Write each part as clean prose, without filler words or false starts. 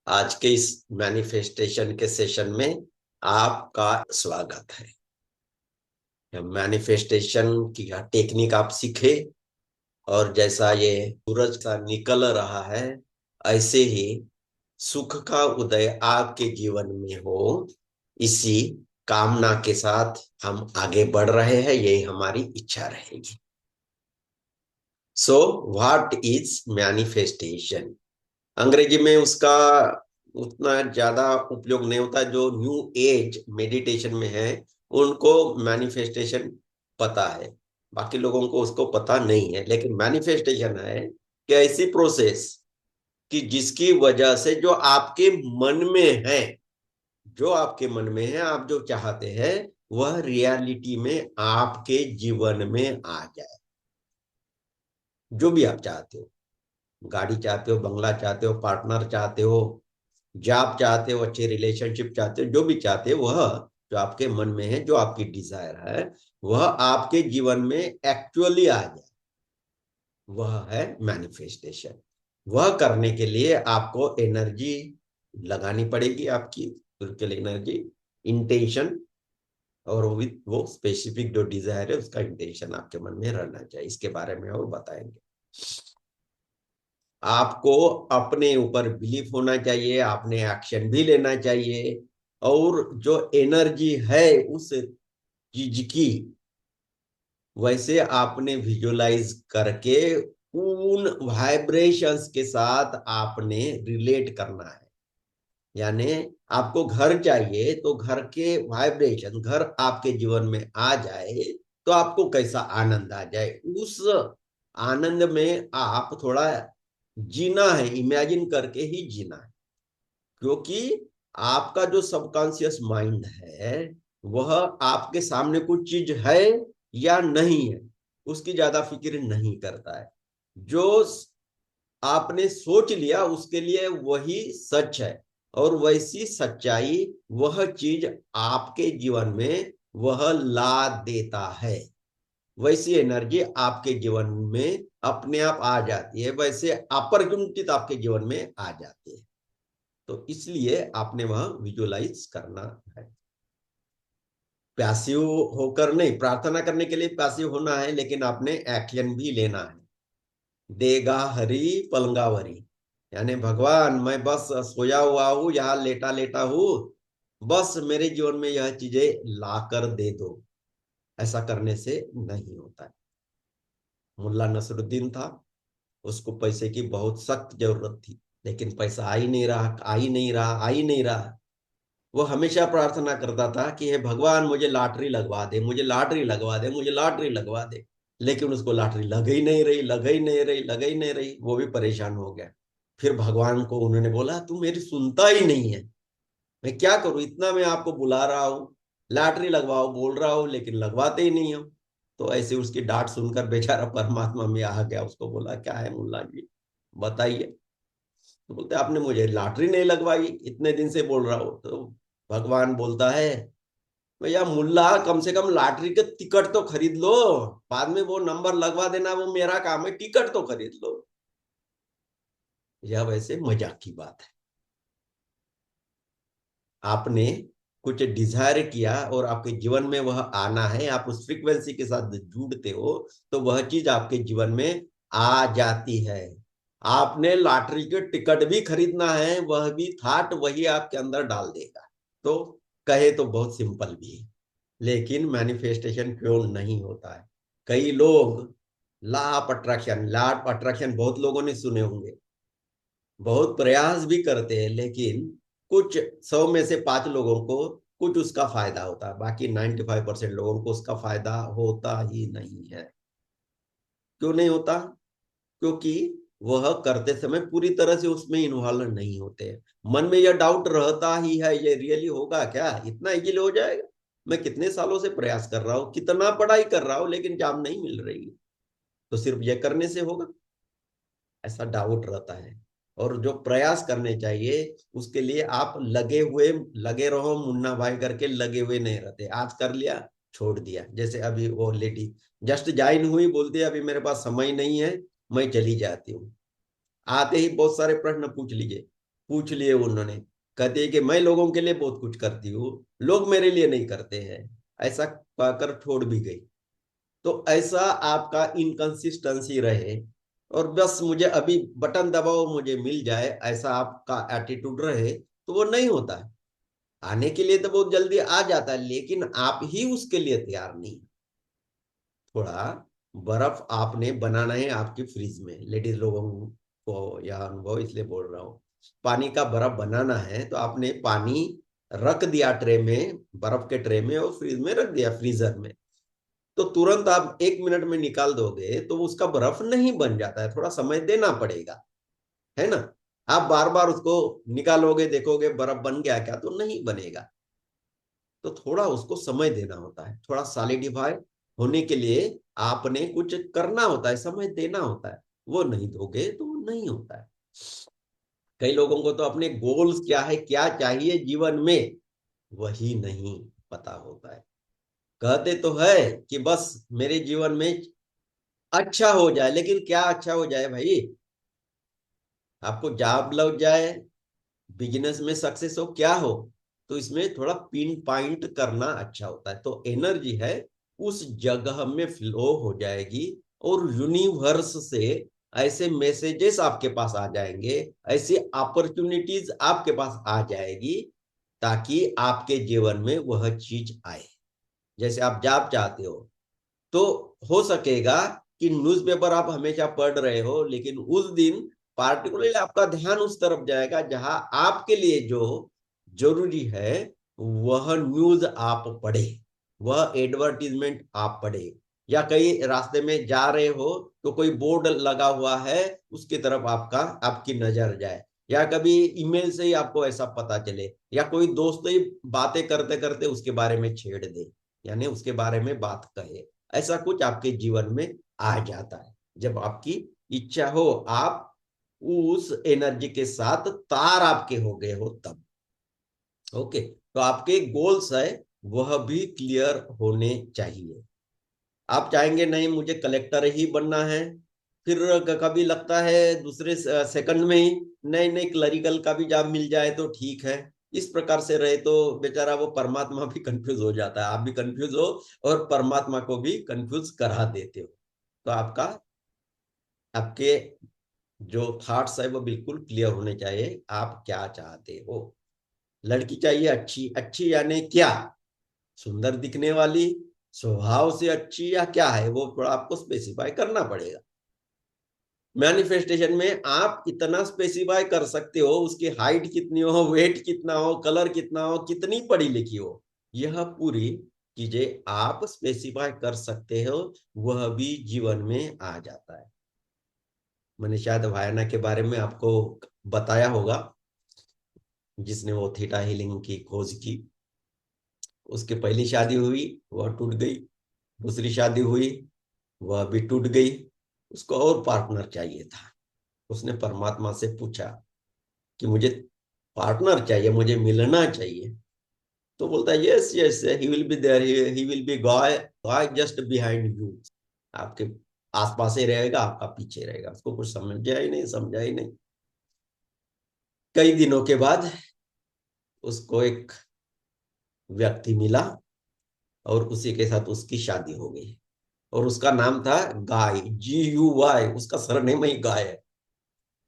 आज के इस मैनिफेस्टेशन के सेशन में आपका स्वागत है। मैनिफेस्टेशन की टेक्निक आप सीखे और जैसा ये सूरज का निकल रहा है ऐसे ही सुख का उदय आपके जीवन में हो, इसी कामना के साथ हम आगे बढ़ रहे हैं। यही हमारी इच्छा रहेगी। So what is manifestation? अंग्रेजी में उसका उतना ज्यादा उपयोग नहीं होता। जो न्यू एज मेडिटेशन में है उनको मैनिफेस्टेशन पता है, बाकी लोगों को उसको पता नहीं है। लेकिन मैनिफेस्टेशन है कि ऐसी प्रोसेस कि जिसकी वजह से जो आपके मन में है, जो आपके मन में है, आप जो चाहते हैं वह रियलिटी में आपके जीवन में आ जाए। जो भी आप चाहते हो, गाड़ी चाहते हो, बंगला चाहते हो, पार्टनर चाहते हो, जॉब चाहते हो, अच्छे रिलेशनशिप चाहते हो, जो भी चाहते हो वह जो आपके मन में है, जो आपकी डिजायर है, वह आपके जीवन में एक्चुअली आ जाए, वह है मैनिफेस्टेशन। वह करने के लिए आपको एनर्जी लगानी पड़ेगी, आपकी स्पिरिचुअल एनर्जी, इंटेंशन, और वो स्पेसिफिक जो डिजायर है उसका इंटेंशन आपके मन में रहना चाहिए। इसके बारे में और बताएंगे। आपको अपने ऊपर बिलीफ होना चाहिए, आपने एक्शन भी लेना चाहिए, और जो एनर्जी है उस चीज की, वैसे आपने विजुलाइज करके उन वाइब्रेशंस के साथ आपने रिलेट करना है। यानी आपको घर चाहिए तो घर के वाइब्रेशन, घर आपके जीवन में आ जाए तो आपको कैसा आनंद आ जाए, उस आनंद में आप थोड़ा जीना है, इमेजिन करके ही जीना है। क्योंकि आपका जो सबकॉन्शियस माइंड है वह आपके सामने कुछ चीज है या नहीं है उसकी ज्यादा फिक्र नहीं करता है। जो आपने सोच लिया उसके लिए वही सच है, और वैसी सच्चाई वह चीज आपके जीवन में वह ला देता है। वैसी एनर्जी आपके जीवन में अपने आप आ जाती है, वैसे अपॉर्चुनिटी आपके जीवन में आ जाती है। तो इसलिए आपने वह विजुअलाइज करना है। पैसिव होकर नहीं, प्रार्थना करने के लिए पैसिव होना है, लेकिन आपने एक्शन भी लेना है। देगा हरी पलंगावरी, यानी भगवान मैं बस सोया हुआ हूं, यहाँ लेटा लेटा हूं, बस मेरे जीवन में यह चीजें लाकर दे दो। ऐसा करने से नहीं होता है। मुल्ला नसरुद्दीन था, उसको पैसे की बहुत सख्त जरूरत थी, लेकिन पैसा आ ही नहीं रहा, आ ही नहीं रहा, आ ही नहीं रहा। वो हमेशा प्रार्थना करता था कि हे भगवान मुझे लॉटरी लगवा दे, मुझे लॉटरी लगवा दे, मुझे लॉटरी लगवा दे। लेकिन उसको लॉटरी लग ही नहीं रही, लग ही नहीं रही, लग ही नहीं रही। वो भी परेशान हो गया। फिर भगवान को उन्होंने बोला तू मेरी सुनता ही नहीं है, मैं क्या करूं? इतना मैं आपको बुला रहा हूं, लॉटरी लगवाओ बोल रहा हूं, लेकिन लगवाते ही नहीं हो। तो ऐसे उसकी डांट सुनकर बेचारा परमात्मा में आ गया। उसको बोला क्या है मुल्ला जी, बताइए। तो बोलते आपने मुझे लॉटरी नहीं लगवाई, इतने दिन से बोल रहा हूं। तो भगवान बोलता है भैया मुल्ला, कम से कम लॉटरी के टिकट तो खरीद लो, बाद में वो नंबर लगवा देना वो मेरा काम है, टिकट तो खरीद लो। यह वैसे मजाक की बात है। आपने कुछ डिजायर किया और आपके जीवन में वह आना है, आप उस फ्रीक्वेंसी के साथ जुड़ते हो तो वह चीज आपके जीवन में आ जाती है। आपने लॉटरी के टिकट भी खरीदना है, वह भी थाट वही आपके अंदर डाल देगा। तो कहे तो बहुत सिंपल भी है, लेकिन मैनिफेस्टेशन क्यों नहीं होता है? कई लोग law of attraction, law of attraction बहुत लोगों ने सुने होंगे, बहुत प्रयास भी करते हैं, लेकिन कुछ 100 में से 5 लोगों को कुछ उसका फायदा होता है, बाकी 95% लोगों को उसका फायदा होता ही नहीं है। क्यों नहीं होता? क्योंकि वह करते समय पूरी तरह से उसमें इन्वॉल्व नहीं होते। मन में यह डाउट रहता ही है, ये रियली होगा क्या, इतना इजीली हो जाएगा? मैं कितने सालों से प्रयास कर रहा हूँ, कितना पढ़ाई कर रहा हूँ, लेकिन जॉब नहीं मिल रही, तो सिर्फ यह करने से होगा? ऐसा डाउट रहता है। और जो प्रयास करने चाहिए उसके लिए आप लगे हुए, लगे रहो मुन्ना भाई करके लगे हुए नहीं रहते। आज कर लिया, छोड़ दिया। जैसे अभी वो लेडी जस्ट ज्वाइन हुई, बोलती है अभी मेरे पास समय नहीं है, मैं चली जाती हूँ। आते ही बहुत सारे प्रश्न पूछ लीजिए, पूछ लिए उन्होंने। कहते हैं कि मैं लोगों के लिए बहुत कुछ करती हूँ, लोग मेरे लिए नहीं करते हैं। ऐसा कहकर छोड़ भी गई। तो ऐसा आपका इनकंसिस्टेंसी रहे और बस मुझे अभी बटन दबाओ मुझे मिल जाए, ऐसा आपका एटीट्यूड रहे, तो वो नहीं होता है। आने के लिए तो बहुत जल्दी आ जाता है, लेकिन आप ही उसके लिए तैयार नहीं। थोड़ा बर्फ आपने बनाना है आपकी फ्रिज में, लेडीज लोगों को या अनुभव इसलिए बोल रहा हूँ। पानी का बर्फ बनाना है तो आपने पानी रख दिया ट्रे में, बर्फ के ट्रे में, और फ्रिज में रख दिया, फ्रीजर में। तो तुरंत आप 1 मिनट में निकाल दोगे तो उसका बर्फ नहीं बन जाता है, थोड़ा समय देना पड़ेगा, है ना। आप बार बार उसको निकालोगे, देखोगे बर्फ बन गया क्या, तो नहीं बनेगा। तो थोड़ा उसको समय देना होता है, थोड़ा सॉलिडिफाई होने के लिए आपने कुछ करना होता है, समय देना होता है। वो नहीं दोगे तो वो नहीं होता है। कई लोगों को तो अपने गोल्स क्या है, क्या चाहिए जीवन में, वही नहीं पता होता है। कहते तो है कि बस मेरे जीवन में अच्छा हो जाए, लेकिन क्या अच्छा हो जाए भाई? आपको जॉब लग जाए, बिजनेस में सक्सेस हो, क्या हो, तो इसमें थोड़ा पिन पॉइंट करना अच्छा होता है। तो एनर्जी है उस जगह में फ्लो हो जाएगी, और यूनिवर्स से ऐसे मैसेजेस आपके पास आ जाएंगे, ऐसी अपॉर्चुनिटीज आपके पास आ जाएगी, ताकि आपके जीवन में वह चीज आए। जैसे आप जॉब चाहते हो, तो हो सकेगा कि न्यूज़पेपर आप हमेशा पढ़ रहे हो, लेकिन उस दिन पार्टिकुलरली आपका ध्यान उस तरफ जाएगा जहां आपके लिए जो जरूरी है वह न्यूज आप पढ़े, वह एडवर्टीजमेंट आप पढ़े। या कहीं रास्ते में जा रहे हो तो कोई बोर्ड लगा हुआ है, उसकी तरफ आपकी नजर जाए। या कभी ईमेल से ही आपको ऐसा पता चले, या कोई दोस्त ही बातें करते करते उसके बारे में छेड़ दे, यानी उसके बारे में बात कहे। ऐसा कुछ आपके जीवन में आ जाता है जब आपकी इच्छा हो, आप उस एनर्जी के साथ तार आपके हो गए हो तब। ओके, तो आपके गोल्स है वह भी क्लियर होने चाहिए। आप चाहेंगे नहीं मुझे कलेक्टर ही बनना है, फिर कभी लगता है दूसरे सेकंड में ही नहीं नहीं क्लरिकल का भी जॉब मिल जाए तो ठीक है। इस प्रकार से रहे तो बेचारा वो परमात्मा भी कंफ्यूज हो जाता है, आप भी कंफ्यूज हो और परमात्मा को भी कंफ्यूज करा देते हो। तो आपके जो थॉट्स है वो बिल्कुल क्लियर होने चाहिए, आप क्या चाहते हो। लड़की चाहिए अच्छी, अच्छी यानी क्या? सुंदर दिखने वाली, स्वभाव से अच्छी, या क्या है वो थोड़ा आपको स्पेसिफाई करना पड़ेगा। मैनिफेस्टेशन में आप इतना स्पेसिफाई कर सकते हो, उसकी हाइट कितनी हो, वेट कितना हो, कलर कितना हो, कितनी पढ़ी लिखी हो, यह पूरी चीजें आप स्पेसिफाई कर सकते हो, वह भी जीवन में आ जाता है। मैंने शायद वायना के बारे में आपको बताया होगा, जिसने वो थीटा हीलिंग की खोज की। उसकी पहली शादी हुई, वह टूट गई। दूसरी शादी हुई, वह भी टूट गई। उसको और पार्टनर चाहिए था। उसने परमात्मा से पूछा कि मुझे पार्टनर चाहिए, मुझे मिलना चाहिए। तो बोलता है yes yes he will be there, he will be guy, guy just behind you. आपके आसपास ही रहेगा, आपका पीछे रहेगा। उसको कुछ समझा ही नहीं, समझा ही नहीं। कई दिनों के बाद उसको एक व्यक्ति मिला, और उसी के साथ उसकी शादी हो गई। और उसका नाम था गाय, GUY, उसका सरनेम ही गाय है।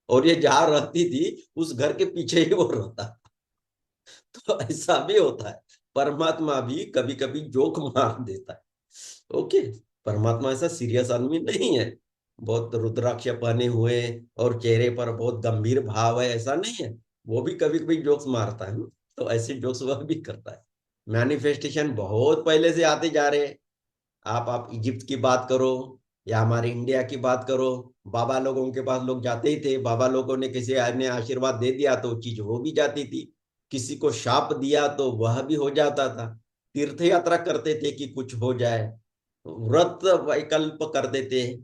और ये जहां रहती थी उस घर के पीछे ही वो रहता। तो ऐसा भी होता है, परमात्मा भी कभी कभी जोक मार देता है। ओके, परमात्मा ऐसा सीरियस आदमी नहीं है, बहुत रुद्राक्ष पहने हुए और चेहरे पर बहुत गंभीर भाव है, ऐसा नहीं है। वो भी कभी कभी जोक्स मारता है ना, तो ऐसे जोक्स वह भी करता है। मैनिफेस्टेशन बहुत पहले से आते जा रहे हैं। आप इजिप्ट की बात करो या हमारे इंडिया की बात करो, बाबा लोगों के पास लोग जाते ही थे, बाबा लोगों ने किसी ने आशीर्वाद दे दिया तो चीज हो भी जाती थी। किसी को शाप दिया तो वह भी हो जाता था। तीर्थ यात्रा करते थे कि कुछ हो जाए, व्रत विकल्प करते थे,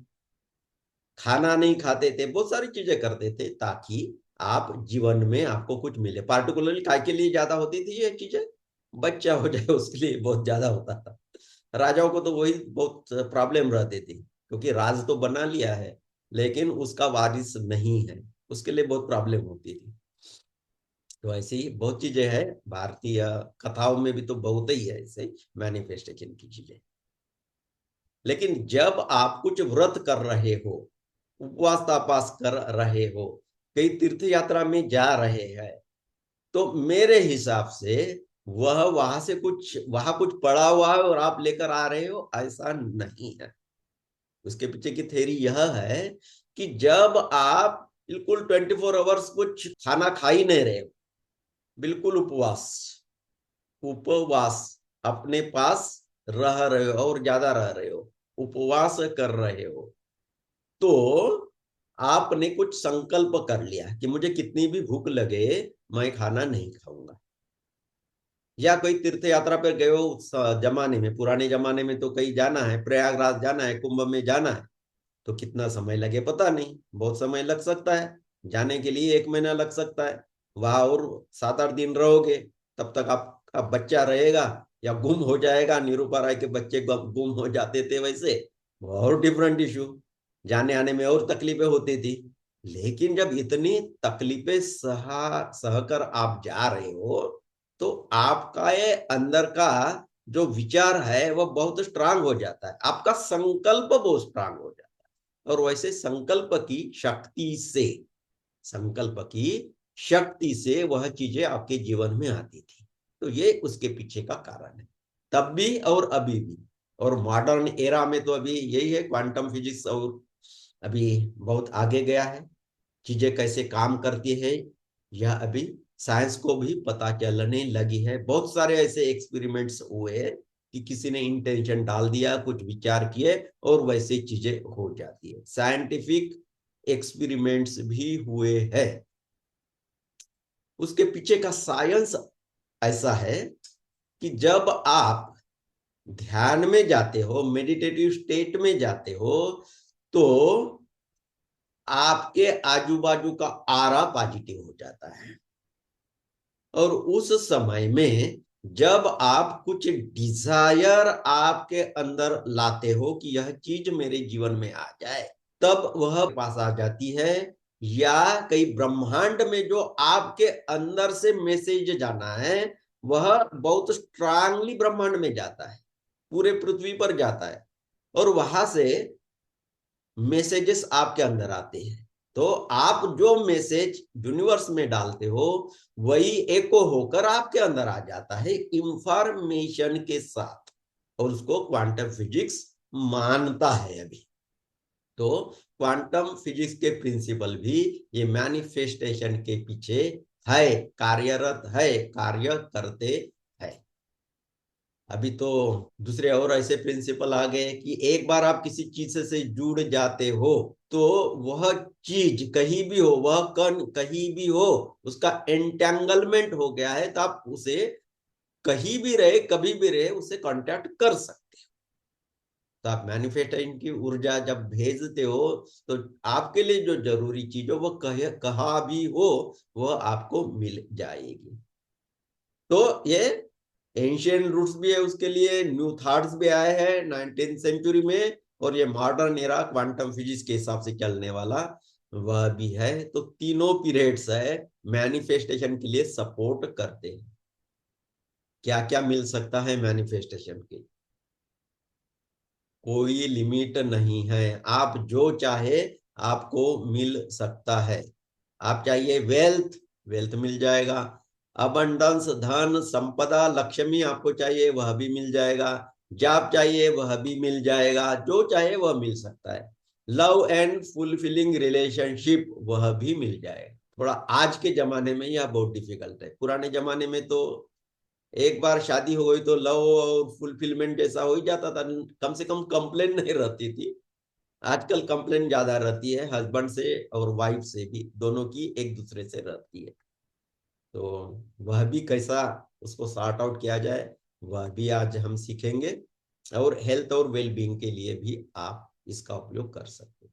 खाना नहीं खाते थे, बहुत सारी चीजें करते थे ताकि आप जीवन में आपको कुछ मिले। पार्टिकुलरली काय के लिए ज्यादा होती थी ये चीजें? बच्चा हो जाए उसके लिए बहुत ज्यादा होता था। राजाओं को तो वही बहुत प्रॉब्लम रहती थी, क्योंकि राज तो बना लिया है लेकिन उसका वारिस नहीं है, उसके लिए बहुत प्रॉब्लम होती थी। तो ऐसी बहुत चीजें हैं, भारतीय कथाओं में भी तो बहुत ही है ऐसे मैनिफेस्टेशन की चीजें। लेकिन जब आप कुछ व्रत कर रहे हो, उपवास तापास कर रहे हो, कई तीर्थ यात्रा में जा रहे हैं, तो मेरे हिसाब से वह वहां कुछ पड़ा हुआ है और आप लेकर आ रहे हो, ऐसा नहीं है। उसके पीछे की थ्योरी यह है कि जब आप बिल्कुल 24 आवर्स कुछ खाना खा ही नहीं रहे हो, बिल्कुल उपवास, उपवास अपने पास रह रहे हो और ज्यादा रह रहे हो, उपवास कर रहे हो, तो आपने कुछ संकल्प कर लिया कि मुझे कितनी भी भूख लगे मैं खाना नहीं खाऊंगा। या कोई तीर्थ यात्रा पर गए हो उस जमाने में, पुराने जमाने में तो कहीं जाना है, प्रयागराज जाना है, कुंभ में जाना है, तो कितना समय लगे पता नहीं, बहुत समय लग सकता है। जाने के लिए 1 महीना लग सकता है, वहां और 7-8 दिन रहोगे, तब तक आपका बच्चा रहेगा या गुम हो जाएगा। निरूपा राय के बच्चे गुम हो जाते थे वैसे, और डिफरेंट इशू, जाने आने में और तकलीफें होती थी। लेकिन जब इतनी तकलीफें सहकर आप जा रहे हो, तो आपका ये अंदर का जो विचार है वह बहुत स्ट्रांग हो जाता है, आपका संकल्प बहुत स्ट्रांग हो जाता है। और वैसे संकल्प की शक्ति से वह चीजें आपके जीवन में आती थी। तो ये उसके पीछे का कारण है, तब भी और अभी भी। और मॉडर्न एरा में तो अभी यही है, क्वांटम फिजिक्स और अभी बहुत आगे गया है, चीजें कैसे काम करती है यह अभी साइंस को भी पता चलने लगी है। बहुत सारे ऐसे एक्सपेरिमेंट्स हुए हैं कि किसी ने इंटेंशन डाल दिया, कुछ विचार किए और वैसे चीजें हो जाती है। साइंटिफिक एक्सपेरिमेंट्स भी हुए हैं। उसके पीछे का साइंस ऐसा है कि जब आप ध्यान में जाते हो, मेडिटेटिव स्टेट में जाते हो, तो आपके आजू बाजू का आरा पॉजिटिव हो जाता है। और उस समय में जब आप कुछ डिजायर आपके अंदर लाते हो कि यह चीज मेरे जीवन में आ जाए, तब वह पास आ जाती है। या कई ब्रह्मांड में जो आपके अंदर से मैसेज जाना है, वह बहुत स्ट्रांगली ब्रह्मांड में जाता है, पूरे पृथ्वी पर जाता है, और वहां से मैसेजेस आपके अंदर आते हैं। तो आप जो मैसेज यूनिवर्स में डालते हो, वही एको होकर आपके अंदर आ जाता है इंफॉर्मेशन के साथ, और उसको क्वांटम फिजिक्स मानता है अभी। तो क्वांटम फिजिक्स के प्रिंसिपल भी ये मैनिफेस्टेशन के पीछे है, कार्यरत है, कार्य करते हैं। अभी तो दूसरे और ऐसे प्रिंसिपल आ गए कि एक बार आप किसी चीज से जुड़ जाते हो, तो वह चीज कहीं भी हो, वह कण कहीं भी हो, उसका एंटेंगलमेंट हो गया है, तो आप उसे कहीं भी रहे, कभी भी रहे, उसे कांटेक्ट कर सकते हो। तो आप मैनिफेस्टेशन की ऊर्जा जब भेजते हो, तो आपके लिए जो जरूरी चीज हो वह कहा भी हो, वह आपको मिल जाएगी। तो ये एंशियंट रूट्स भी है, उसके लिए न्यू थॉट्स भी आए हैं 19th सेंचुरी में, और ये मॉडर्न एरा क्वांटम फिजिक्स के हिसाब से चलने वाला वह भी है। तो तीनों पीरियड्स है मैनिफेस्टेशन के लिए सपोर्ट करते हैं। क्या क्या मिल सकता है मैनिफेस्टेशन के, कोई लिमिट नहीं है, आप जो चाहे आपको मिल सकता है। आप चाहिए वेल्थ, वेल्थ मिल जाएगा। अबंडेंस, धन संपदा लक्ष्मी आपको चाहिए, वह भी मिल जाएगा। जॉब चाहिए, वह भी मिल जाएगा, जो चाहे वह मिल सकता है। लव एंड फुलफिलिंग रिलेशनशिप, वह भी मिल जाएगा। थोड़ा आज के जमाने में यह बहुत डिफिकल्ट है, पुराने जमाने में तो एक बार शादी हो गई तो लव और फुलफिलमेंट जैसा हो ही जाता था, कम से कम कंप्लेन नहीं रहती थी। आजकल कंप्लेन ज्यादा रहती है, हस्बैंड से और वाइफ से भी, दोनों की एक दूसरे से रहती है। तो वह भी कैसा उसको सॉर्ट आउट किया जाए, वह भी आज हम सीखेंगे। और हेल्थ और वेलबींग के लिए भी आप इसका उपयोग कर सकते हैं।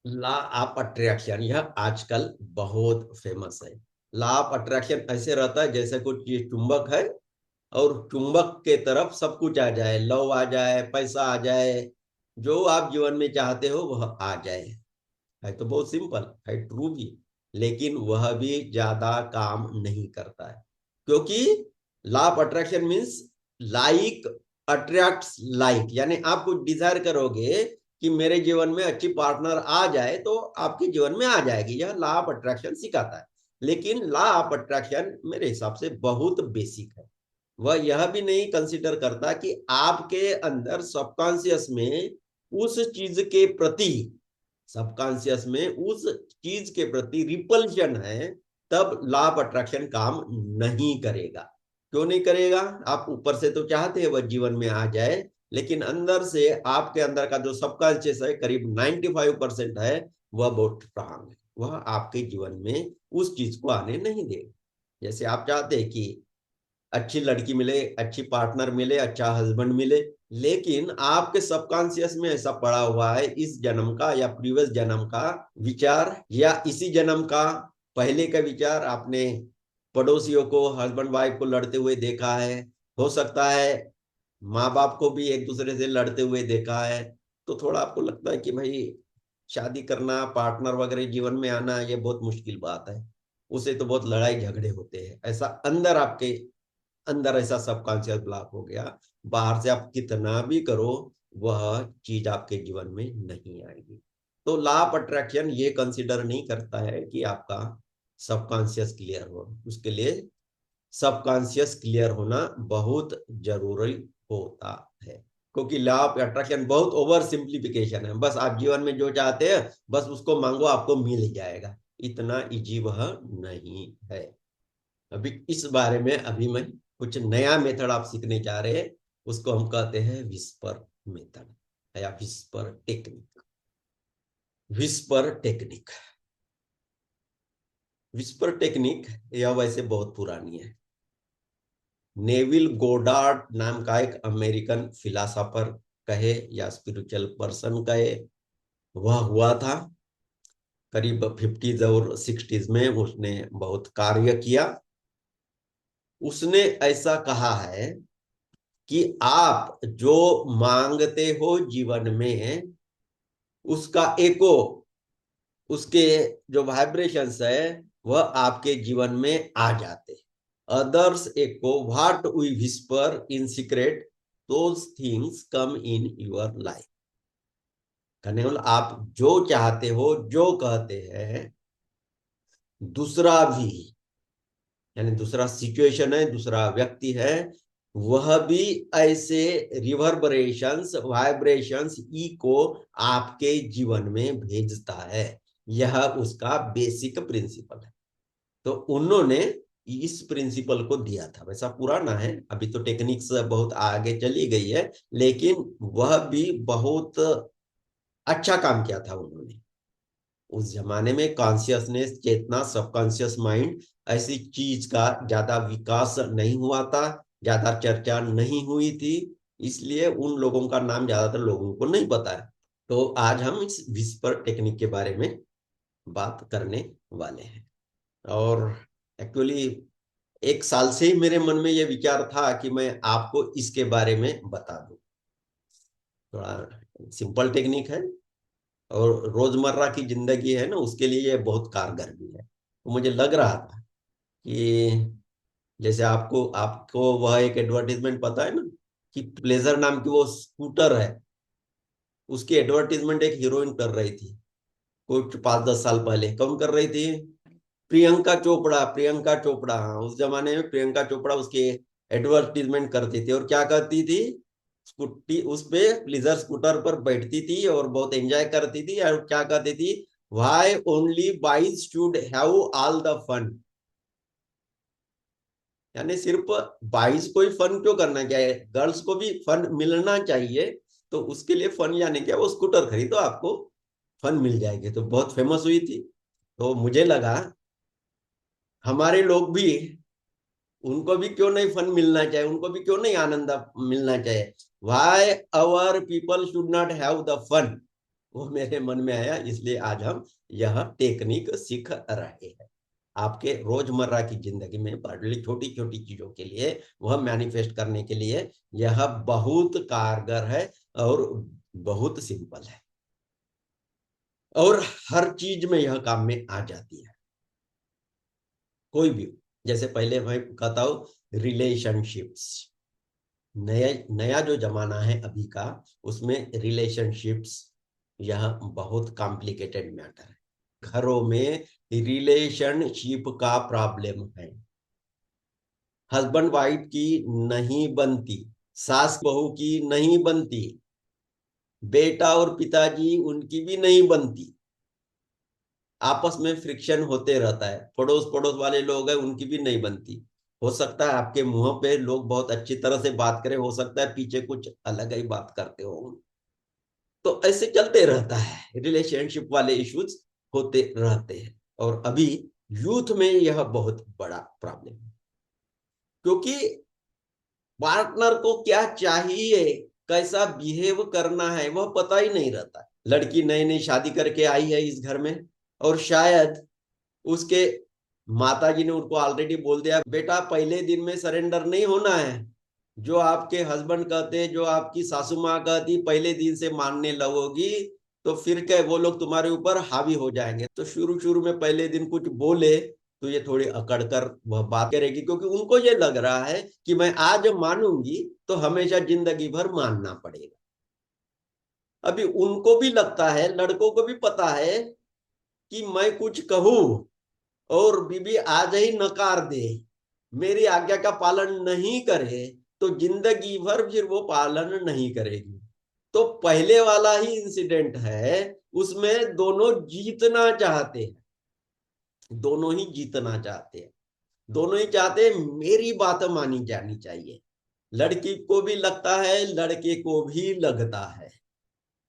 लॉ ऑफ अट्रैक्शन, यह आजकल बहुत फेमस है। लॉ ऑफ अट्रैक्शन ऐसे रहता है जैसे कुछ ये चुंबक है, और चुंबक के तरफ सब कुछ आ जाए, लव आ जाए, पैसा आ जाए, जो आप जीवन में चाहते हो वह आ जाए। है तो बहुत सिंपल है, ट्रू भी। लेकिन वह भी ज्यादा काम नहीं करता है, क्योंकि law of attraction means like attracts like, यानी आप कुछ डिजायर करोगे कि मेरे जीवन में अच्छी पार्टनर आ जाए तो आपके जीवन में आ जाएगी, यह लॉ ऑफ अट्रैक्शन सिखाता है। लेकिन लॉ ऑफ अट्रैक्शन मेरे हिसाब से बहुत बेसिक है। वह यह भी नहीं कंसिडर करता कि आपके अंदर सबकॉन्शियस में उस चीज के प्रति, सबकॉन्शियस में उस चीज के प्रति रिपल्शन है, तब लॉ ऑफ अट्रैक्शन काम नहीं करेगा। क्यों नहीं करेगा? आप ऊपर से तो चाहते हैं वह जीवन में आ जाए, लेकिन अंदर से आपके अंदर का जो सबकॉन्शियस है करीब 95% है, वह बहुत स्ट्रांग है, वह आपके जीवन में उस चीज को आने नहीं देगा। जैसे आप चाहते हैं कि अच्छी लड़की मिले, अच्छी पार्टनर मिले, अच्छा हस्बैंड मिले, लेकिन आपके सबकॉन्शियस में ऐसा पड़ा हुआ है इस जन्म का या प्रीवियस जन्म का विचार, या इसी जन्म का पहले का विचार, आपने पड़ोसियों को, हस्बैंड वाइफ को लड़ते हुए देखा है, हो सकता है माँ बाप को भी एक दूसरे से लड़ते हुए देखा है, तो थोड़ा आपको लगता है कि भाई शादी करना, पार्टनर वगैरह जीवन में आना ये बहुत मुश्किल बात है, उसे तो बहुत लड़ाई झगड़े होते हैं, ऐसा अंदर आपके अंदर ऐसा सबकॉन्शियस ब्लॉक हो गया। बाहर से आप कितना भी करो वह चीज आपके जीवन में नहीं आएगी। तो लॉ ऑफ अट्रैक्शन ये कंसिडर नहीं करता है कि आपका सबकॉन्शियस क्लियर हो, उसके लिए सबकॉन्शियस क्लियर होना बहुत जरूरी होता है, क्योंकि लॉ ऑफ अट्रैक्शन बहुत ओवर सिंप्लीफिकेशन है, बस आप जीवन में जो चाहते हैं बस उसको मांगो आपको मिल जाएगा, इतना इजी वह नहीं है। अभी इस बारे में अभी मैं कुछ नया मेथड आप सीखने जा रहे हैं, उसको हम कहते हैं विस्पर मेथड या whisper technique. Whisper technique, whisper technique यह वैसे बहुत पुरानी है। नेविल गोडार्ड नाम का एक अमेरिकन फिलोसोफर कहे या स्पिरिचुअल पर्सन कहे, वह हुआ था करीब 50s और 60s में, उसने बहुत कार्य किया। उसने ऐसा कहा है कि आप जो मांगते हो जीवन में उसका एको, उसके जो वाइब्रेशंस है वह आपके जीवन में आ जाते। Others echo what we whisper in secret, those things come in your life. कहने वाला आप जो चाहते हो, जो कहते हैं, दूसरा भी, यानी दूसरा सिचुएशन है, दूसरा व्यक्ति है, वह भी ऐसे रिवर्बरेशंस, वाइब्रेशंस, इको आपके जीवन में भेजता है। यह उसका बेसिक प्रिंसिपल है। तो उन्होंने इस प्रिंसिपल को दिया था, वैसा पुराना है, अभी तो टेक्निक्स बहुत आगे चली गई है, लेकिन वह भी बहुत अच्छा काम किया था उन्होंने। उस जमाने में कॉन्शियसनेस, चेतना, सबकॉन्शियस माइंड, ऐसी चीज का ज्यादा विकास नहीं हुआ था, ज्यादा चर्चा नहीं हुई थी, इसलिए उन लोगों का नाम ज्यादातर लोगों को नहीं पता है। तो आज हम इस विस्पर टेक्निक के बारे में बात करने वाले हैं। और एक्चुअली 1 साल से ही मेरे मन में यह विचार था कि मैं आपको इसके बारे में बता दूं। थोड़ा सिंपल टेक्निक है और रोजमर्रा की जिंदगी है ना, उसके लिए ये बहुत कारगर भी है। तो मुझे लग रहा था कि जैसे आपको आपको वह एक एडवर्टीजमेंट पता है ना, कि प्लेजर नाम की वो स्कूटर है, उसकी एडवर्टीजमेंट एक हीरोइन कर रही थी कुछ 5-10 साल पहले। कौन कर रही थी? प्रियंका चोपड़ा। प्रियंका चोपड़ा, हाँ, उस जमाने में प्रियंका चोपड़ा उसके एडवर्टीजमेंट करती थी, और क्या करती थी, स्कूटी उस पे प्लीजर स्कूटर पर बैठती थी और बहुत एंजॉय करती थी, और क्या कहती थी, why only boys should have all the fun, यानी सिर्फ बॉयज को ही फन क्यों करना चाहिए, गर्ल्स को भी फन मिलना चाहिए, तो उसके लिए फन यानी क्या, वो स्कूटर खरीदो आपको फन मिल जाएगी। तो बहुत फेमस हुई थी। तो मुझे लगा हमारे लोग भी, उनको भी क्यों नहीं फन मिलना चाहिए, उनको भी क्यों नहीं आनंद मिलना चाहिए, why our people should not have the fun, वो मेरे मन में आया। इसलिए आज हम यह टेक्निक सीख रहे हैं आपके रोजमर्रा की जिंदगी में, बड़ी छोटी छोटी चीजों के लिए, वह मैनिफेस्ट करने के लिए यह बहुत कारगर है और बहुत सिंपल है, और हर चीज में यह काम में आ जाती है। कोई भी, जैसे पहले मैं कहता हूँ रिलेशनशिप्स, नया नया जो जमाना है अभी का, उसमें रिलेशनशिप्स यह बहुत कॉम्प्लिकेटेड मैटर है। घरों में रिलेशनशिप का प्रॉब्लम है, हस्बैंड वाइफ की नहीं बनती, सास बहू की नहीं बनती, बेटा और पिताजी उनकी भी नहीं बनती, आपस में फ्रिक्शन होते रहता है, पड़ोस पड़ोस वाले लोग हैं उनकी भी नहीं बनती। हो सकता है आपके मुंह पे लोग बहुत अच्छी तरह से बात करें, हो सकता है पीछे कुछ अलग ही बात करते हो। तो ऐसे चलते रहता है, रिलेशनशिप वाले इश्यूज होते रहते हैं। और अभी यूथ में यह बहुत बड़ा प्रॉब्लम है, क्योंकि पार्टनर को क्या चाहिए, कैसा बिहेव करना है, वह पता ही नहीं रहता। लड़की नई नई शादी करके आई है इस घर में, और शायद उसके माताजी ने उनको ऑलरेडी बोल दिया, बेटा पहले दिन में सरेंडर नहीं होना है, जो आपके हस्बैंड कहते, जो आपकी सासू माँ कहती, पहले दिन से मानने लगोगी तो फिर क्या वो लोग तुम्हारे ऊपर हावी हो जाएंगे। तो शुरू शुरू में पहले दिन कुछ बोले तो ये थोड़ी अकड़ कर वह बात करेगी, क्योंकि उनको ये लग रहा है कि मैं आज मानूंगी तो हमेशा जिंदगी भर मानना पड़ेगा। अभी उनको भी लगता है, लड़कों को भी पता है कि मैं कुछ कहूं और बीबी आज ही नकार दे, मेरी आज्ञा का पालन नहीं करे, तो जिंदगी भर फिर वो पालन नहीं करेगी। तो पहले वाला ही इंसिडेंट है, उसमें दोनों जीतना चाहते हैं, दोनों ही जीतना चाहते हैं, दोनों ही चाहते हैं मेरी बात मानी जानी चाहिए। लड़की को भी लगता है, लड़के को भी लगता है।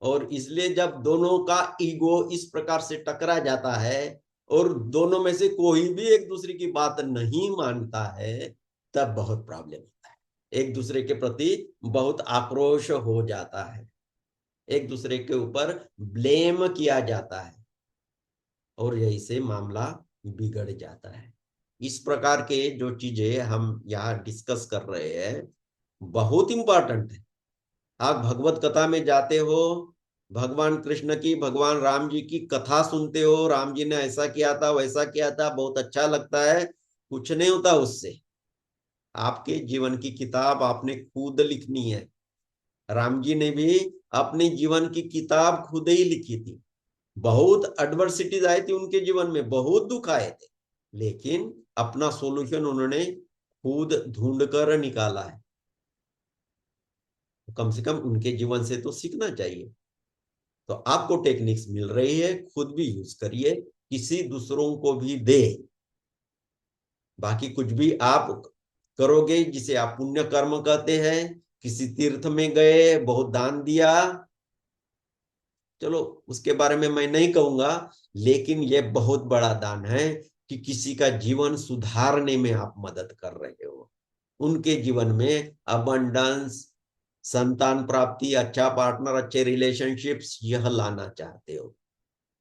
और इसलिए जब दोनों का ईगो इस प्रकार से टकरा जाता है और दोनों में से कोई भी एक दूसरे की बात नहीं मानता है, तब बहुत प्रॉब्लम होता है, एक दूसरे के प्रति बहुत आक्रोश हो जाता है, एक दूसरे के ऊपर ब्लेम किया जाता है, और यही से मामला बिगड़ जाता है। इस प्रकार के जो चीजें हम यहाँ डिस्कस कर रहे हैं बहुत इंपॉर्टेंट है। आप भगवत कथा में जाते हो, भगवान कृष्ण की, भगवान राम जी की कथा सुनते हो, राम जी ने ऐसा किया था वैसा किया था, बहुत अच्छा लगता है, कुछ नहीं होता उससे। आपके जीवन की किताब आपने खुद लिखनी है। राम जी ने भी अपने जीवन की किताब खुद ही लिखी थी। बहुत एडवर्सिटीज आई थी उनके जीवन में, बहुत दुख आए थे, लेकिन अपना सॉल्यूशन उन्होंने खुद ढूंढ कर निकाला है। कम से कम उनके जीवन से तो सीखना चाहिए। तो आपको टेक्निक्स मिल रही है, खुद भी यूज करिए, किसी दूसरों को भी दे। बाकी कुछ भी आप करोगे जिसे आप पुण्य कर्म कहते हैं, किसी तीर्थ में गए, बहुत दान दिया, चलो उसके बारे में मैं नहीं कहूंगा, लेकिन यह बहुत बड़ा दान है कि किसी का जीवन सुधारने में आप मदद कर रहे हो, उनके जीवन में अबंडेंस, संतान प्राप्ति, अच्छा पार्टनर, अच्छे रिलेशनशिप्स यह लाना चाहते हो।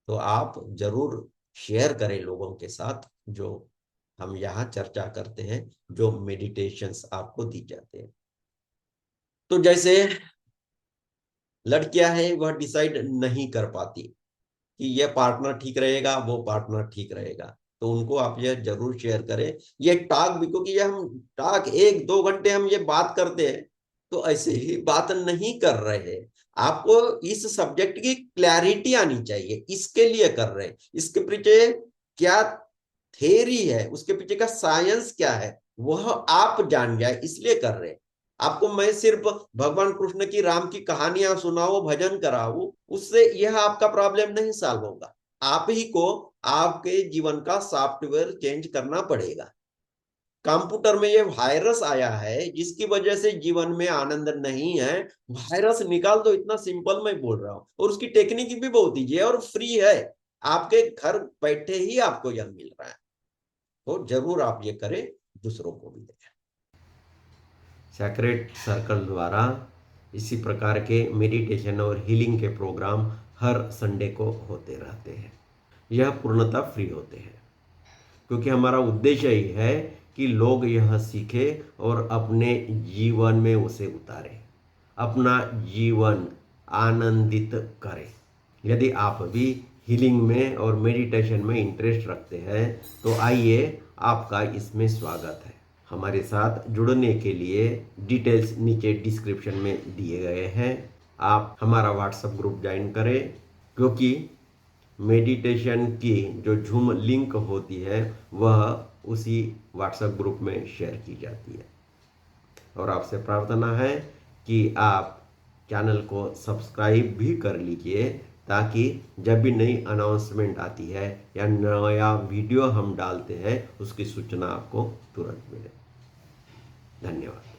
तो आप जरूर शेयर करें लोगों के साथ जो हम यहाँ चर्चा करते हैं, जो मेडिटेशंस आपको दी जाते हैं। तो जैसे लड़कियां हैं वह डिसाइड नहीं कर पाती कि यह पार्टनर ठीक रहेगा, वो पार्टनर ठीक रहेगा, तो उनको आप यह जरूर शेयर करें। ये टॉक भी, क्योंकि ये हम टॉक 1-2 घंटे हम ये बात करते हैं, तो ऐसे ही बात नहीं कर रहे हैं। आपको इस सब्जेक्ट की क्लैरिटी आनी चाहिए, इसके लिए कर रहे हैं। इसके पीछे क्या थेरी है, उसके पीछे का साइंस क्या है, वह आप जान जाए, इसलिए कर रहे हैं। आपको मैं सिर्फ भगवान कृष्ण की, राम की कहानियां सुनाओ, भजन कराऊं, उससे यह आपका प्रॉब्लम नहीं सॉल्व होगा। आप ही को आपके जीवन का सॉफ्टवेयर चेंज करना पड़ेगा। कंप्यूटर में ये वायरस आया है जिसकी वजह से जीवन में आनंद नहीं है, वायरस निकाल दो, इतना सिंपल मैं बोल रहा हूं। और उसकी टेक्निक भी बहुत ईजी है और फ्री है, आपके घर बैठे ही आपको यह मिल रहा है। तो जरूर आप ये करें, दूसरों को भी दें। सैक्रेड सर्कल द्वारा इसी प्रकार के मेडिटेशन और हीलिंग के प्रोग्राम हर संडे को होते रहते हैं। यह पूर्णतः फ्री होते हैं, क्योंकि हमारा उद्देश्य ही है कि लोग यह सीखें और अपने जीवन में उसे उतारें, अपना जीवन आनंदित करें। यदि आप भी हीलिंग में और मेडिटेशन में इंटरेस्ट रखते हैं तो आइए, आपका इसमें स्वागत है। हमारे साथ जुड़ने के लिए डिटेल्स नीचे डिस्क्रिप्शन में दिए गए हैं। आप हमारा व्हाट्सएप ग्रुप ज्वाइन करें, क्योंकि मेडिटेशन की जो जूम लिंक होती है वह उसी व्हाट्सएप ग्रुप में शेयर की जाती है। और आपसे प्रार्थना है कि आप चैनल को सब्सक्राइब भी कर लीजिए, ताकि जब भी नई अनाउंसमेंट आती है या नया वीडियो हम डालते हैं उसकी सूचना आपको तुरंत मिले। धन्यवाद।